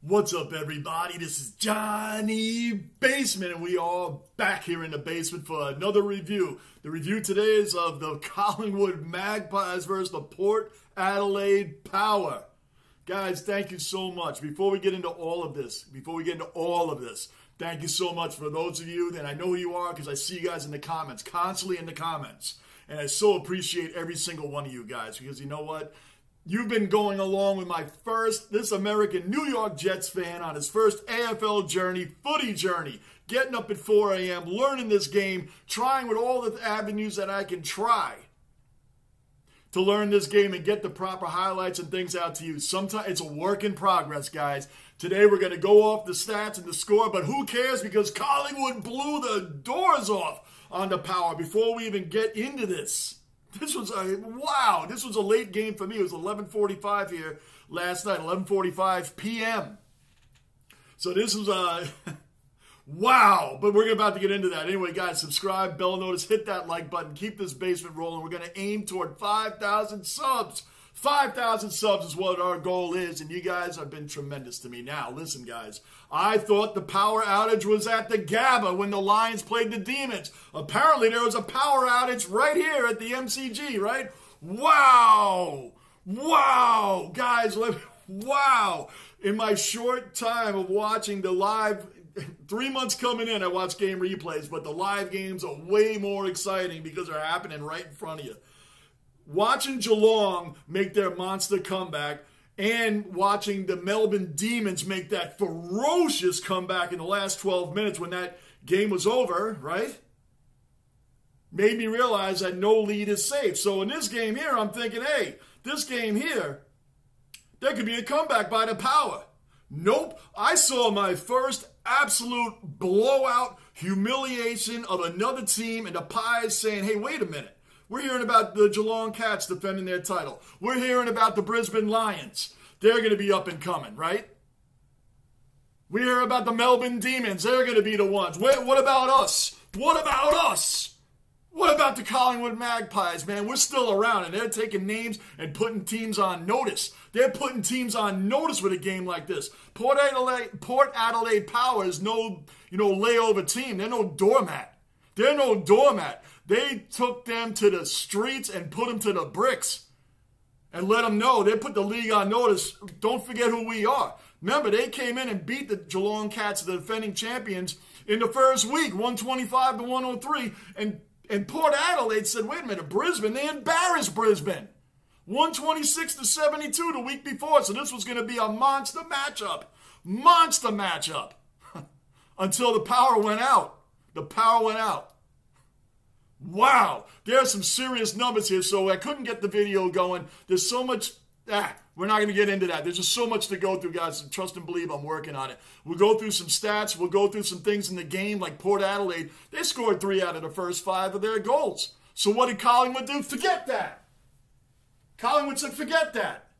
What's up, everybody? This is Johnny Basement, and we are back here in the basement for another review. The review today is of the Collingwood Magpies versus the Port Adelaide Power. Guys, thank you so much. Before we get into all of this, thank you so much for those of you that I know who you are because I see you guys in the comments, constantly in the comments. And I so appreciate every single one of you guys because you know what? You've been going along with this American New York Jets fan on his first AFL journey, footy journey, getting up at 4 a.m., learning this game, trying with all the avenues that I can try to learn this game and get the proper highlights and things out to you. Sometimes it's a work in progress, guys. Today we're going to go off the stats and the score, but who cares because Collingwood blew the doors off on the Power before we even get into this. This was a late game for me. It was 11:45 here last night, 11:45 p.m. So this was wow, but we're about to get into that. Anyway, guys, subscribe, bell notice, hit that like button, keep this basement rolling. We're going to aim toward 5,000 subs. 5,000 subs is what our goal is, and you guys have been tremendous to me. Now, listen, guys. I thought the power outage was at the Gabba when the Lions played the Demons. Apparently, there was a power outage right here at the MCG, right? Wow! Wow! Guys, wow! In my short time of watching the live, 3 months coming in, I watch game replays, but the live games are way more exciting because they're happening right in front of you. Watching Geelong make their monster comeback and watching the Melbourne Demons make that ferocious comeback in the last 12 minutes when that game was over, right? Made me realize that no lead is safe. So in this game here, I'm thinking, hey, this game here, there could be a comeback by the Power. Nope. I saw my first absolute blowout humiliation of another team and the Pies saying, hey, wait a minute. We're hearing about the Geelong Cats defending their title. We're hearing about the Brisbane Lions. They're going to be up and coming, right? We hear about the Melbourne Demons. They're going to be the ones. What about us? What about us? What about the Collingwood Magpies, man? We're still around, and they're taking names and putting teams on notice. They're putting teams on notice with a game like this. Port Adelaide Power is no, layover team. They're no doormat. They're no doormat. They took them to the streets and put them to the bricks and let them know. They put the league on notice. Don't forget who we are. Remember, they came in and beat the Geelong Cats, the defending champions, in the first week, 125-103. And Port Adelaide said, wait a minute, Brisbane, they embarrassed Brisbane. 126-72 the week before. So this was going to be a monster matchup. Monster matchup. Until the power went out. The power went out. Wow, there's some serious numbers here, so I couldn't get the video going. There's so much, we're not going to get into that. There's just so much to go through, guys. Trust and believe I'm working on it. We'll go through some stats. We'll go through some things in the game, like Port Adelaide. They scored 3 out of the first 5 of their goals. So what did Collingwood do? Forget that. Collingwood said, forget that.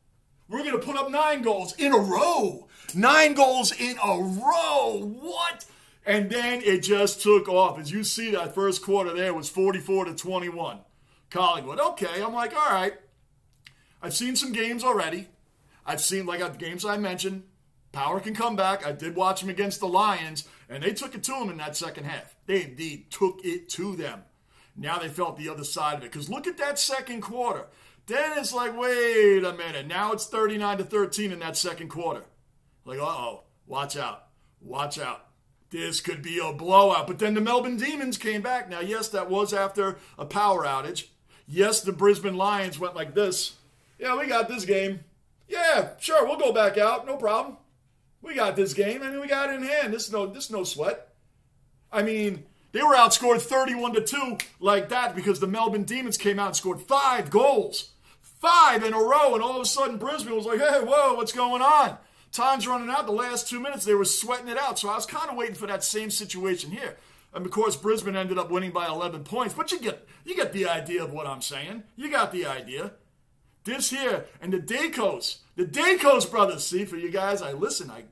We're going to put up 9 goals in a row. 9 goals in a row. What? And then it just took off. As you see, that first quarter there was 44-21. Collingwood. Okay, I'm like, all right. I've seen some games already. I've seen, like the games I mentioned, Power can come back. I did watch them against the Lions, and they took it to them in that second half. They indeed took it to them. Now they felt the other side of it. Because look at that second quarter. Then it's like, wait a minute. Now it's 39-13 in that second quarter. Like, uh-oh, watch out. Watch out. This could be a blowout. But then the Melbourne Demons came back. Now, yes, that was after a power outage. Yes, the Brisbane Lions went like this. Yeah, we got this game. Yeah, sure, we'll go back out. No problem. We got this game. I mean, we got it in hand. This is no sweat. I mean, they were outscored 31-2 like that because the Melbourne Demons came out and scored 5 goals. 5 in a row. And all of a sudden, Brisbane was like, hey, whoa, what's going on? Time's running out. The last 2 minutes, they were sweating it out. So I was kind of waiting for that same situation here. And, of course, Brisbane ended up winning by 11 points. But you get the idea of what I'm saying. You got the idea. This here, and the Dacos brothers. See, for you guys, I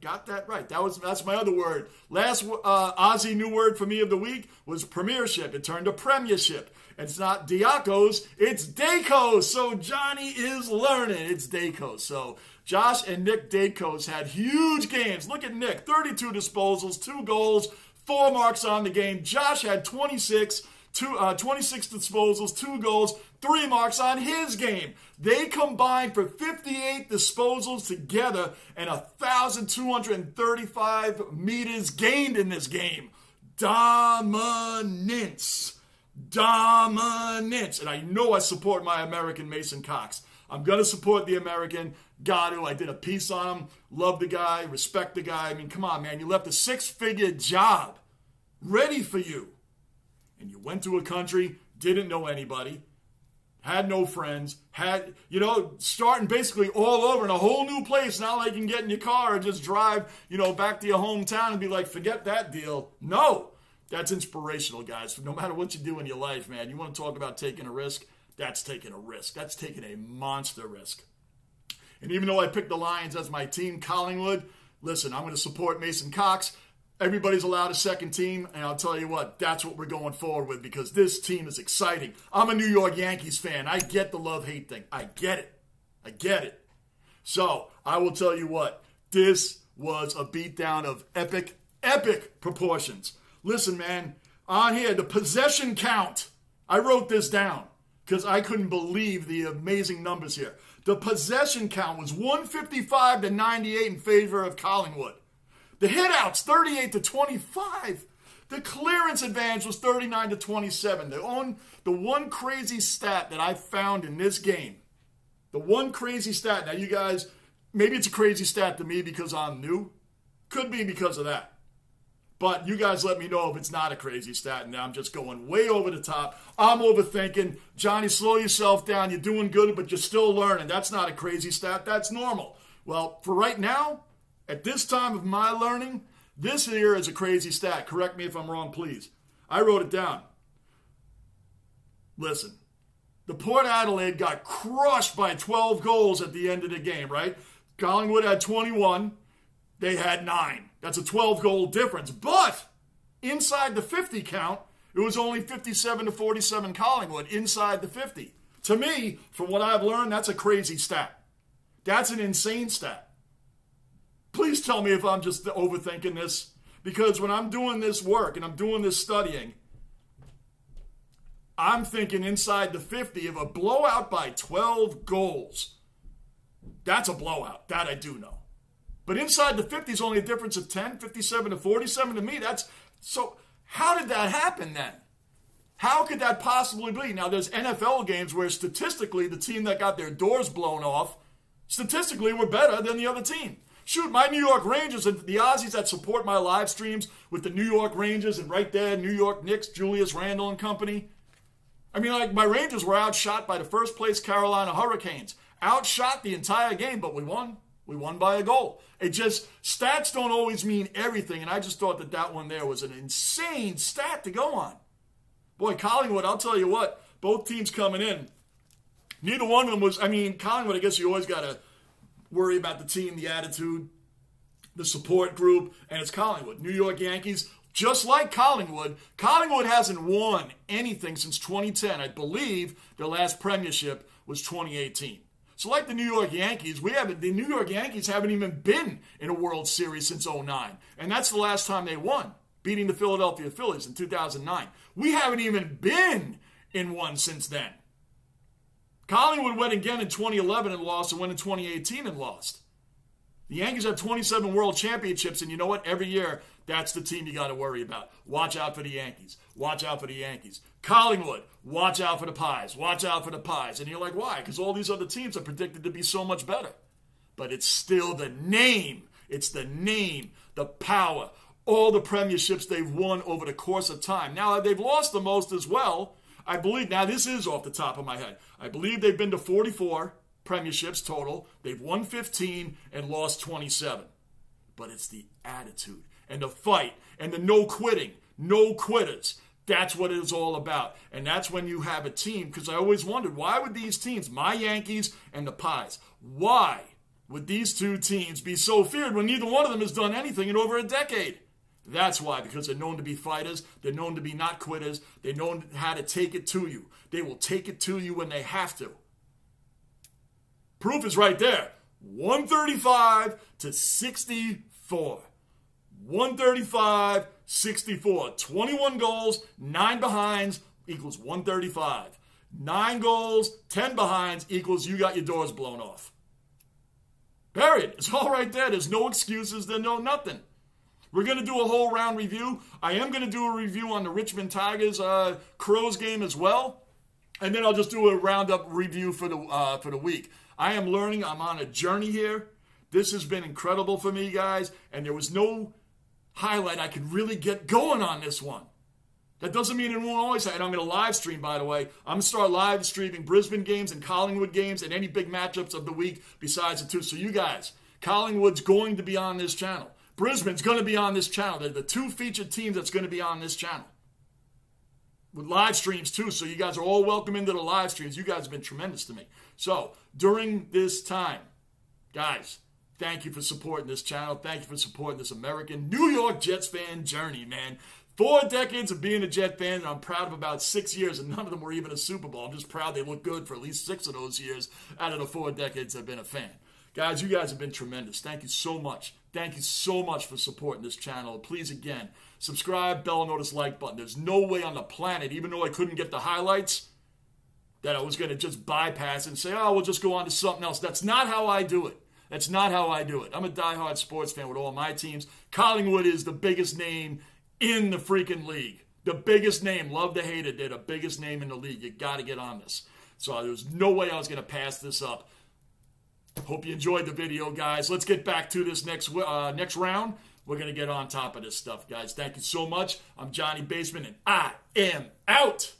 got that right. That's my other word. Last Aussie new word for me of the week was premiership. It turned to premiership. It's not Diacos, it's Dacos. So Johnny is learning. It's Dacos. So Josh and Nick Dacos had huge games. Look at Nick, 32 disposals, 2 goals, 4 marks on the game. Josh had 26 disposals, 2 goals, 3 marks on his game. They combined for 58 disposals together and 1,235 meters gained in this game. Dominance. And I know I support my American Mason Cox. I'm going to support the American. Got to. I did a piece on him. Love the guy. Respect the guy. I mean, come on, man. You left a 6-figure job ready for you. And you went to a country, didn't know anybody, had no friends, starting basically all over in a whole new place. Not like you can get in your car and just drive, back to your hometown and be like, forget that deal. No, that's inspirational, guys. No matter what you do in your life, man, you want to talk about taking a risk? That's taking a risk. That's taking a monster risk. And even though I picked the Lions as my team, Collingwood, listen, I'm going to support Mason Cox. Everybody's allowed a second team, and I'll tell you what, that's what we're going forward with because this team is exciting. I'm a New York Yankees fan. I get the love-hate thing. I get it. So, I will tell you what, this was a beatdown of epic proportions. Listen, man, on here, the possession count, I wrote this down because I couldn't believe the amazing numbers here. The possession count was 155-98 in favor of Collingwood. The hitouts, 38-25. The clearance advantage was 39-27. The one crazy stat that I found in this game, now you guys, maybe it's a crazy stat to me because I'm new. Could be because of that. But you guys let me know if it's not a crazy stat and I'm just going way over the top. I'm overthinking. Johnny, slow yourself down. You're doing good, but you're still learning. That's not a crazy stat. That's normal. Well, for right now, at this time of my learning, this here is a crazy stat. Correct me if I'm wrong, please. I wrote it down. Listen, the Port Adelaide got crushed by 12 goals at the end of the game, right? Collingwood had 21. They had 9. That's a 12-goal difference. But inside the 50 count, it was only 57-47 Collingwood inside the 50. To me, from what I've learned, that's a crazy stat. That's an insane stat. Please tell me if I'm just overthinking this, because when I'm doing this work and I'm doing this studying, I'm thinking inside the 50 of a blowout by 12 goals. That's a blowout. That I do know. But inside the 50 is only a difference of 10, 57-47 to me. So how did that happen then? How could that possibly be? Now, there's NFL games where statistically the team that got their doors blown off, statistically were better than the other team. Shoot, my New York Rangers and the Aussies that support my live streams with the New York Rangers and right there, New York Knicks, Julius Randle and company. I mean, like, my Rangers were outshot by the first place Carolina Hurricanes. Outshot the entire game, but we won. We won by a goal. It just, stats don't always mean everything, and I just thought that one there was an insane stat to go on. Boy, Collingwood, I'll tell you what, both teams coming in, neither one of them was, Collingwood, I guess you always got to worry about the team, the attitude, the support group, and it's Collingwood. New York Yankees, just like Collingwood, Collingwood hasn't won anything since 2010. I believe their last premiership was 2018. So like the New York Yankees, the New York Yankees haven't even been in a World Series since 2009. And that's the last time they won, beating the Philadelphia Phillies in 2009. We haven't even been in one since then. Collingwood went again in 2011 and lost, and went in 2018 and lost. The Yankees have 27 World Championships, and you know what? Every year, that's the team you got to worry about. Watch out for the Yankees. Watch out for the Yankees. Collingwood, watch out for the Pies. Watch out for the Pies. And you're like, why? Because all these other teams are predicted to be so much better. But it's still the name. It's the name, the power, all the premierships they've won over the course of time. Now, they've lost the most as well. I believe, now this is off the top of my head, I believe they've been to 44 premierships total. They've won 15 and lost 27. But it's the attitude and the fight and the no quitting, no quitters. That's what it is all about. And that's when you have a team, because I always wondered, why would these teams, my Yankees and the Pies, why would these two teams be so feared when neither one of them has done anything in over a decade? That's why, because they're known to be fighters. They're known to be not quitters. They're known how to take it to you. They will take it to you when they have to. Proof is right there. 135 to 64. 135, 64. 21 goals, 9 behinds equals 135. 9 goals, 10 behinds equals you got your doors blown off. Period. It's all right there. There's no excuses. There's no nothing. We're going to do a whole round review. I am going to do a review on the Richmond Tigers Crows game as well. And then I'll just do a roundup review for the week. I am learning. I'm on a journey here. This has been incredible for me, guys. And there was no highlight I could really get going on this one. That doesn't mean it won't always happen. I'm going to live stream, by the way. I'm going to start live streaming Brisbane games and Collingwood games and any big matchups of the week besides the two. So you guys, Collingwood's going to be on this channel. Brisbane's going to be on this channel. They're the two featured teams that's going to be on this channel. With live streams too, so you guys are all welcome into the live streams. You guys have been tremendous to me. So, during this time, guys, thank you for supporting this channel. Thank you for supporting this American New York Jets fan journey, man. 4 decades of being a Jet fan, and I'm proud of about 6 years, and none of them were even a Super Bowl. I'm just proud they look good for at least 6 of those years out of the 4 decades I've been a fan. Guys, you guys have been tremendous. Thank you so much. Thank you so much for supporting this channel. Please, again, subscribe, bell notice, like button. There's no way on the planet, even though I couldn't get the highlights, that I was going to just bypass and say, oh, we'll just go on to something else. That's not how I do it. That's not how I do it. I'm a diehard sports fan with all my teams. Collingwood is the biggest name in the freaking league. The biggest name. Love to hate it. They're the biggest name in the league. You got to get on this. So there's no way I was going to pass this up. Hope you enjoyed the video, guys. Let's get back to this next round. We're going to get on top of this stuff, guys. Thank you so much. I'm Johnny Basement, and I am out.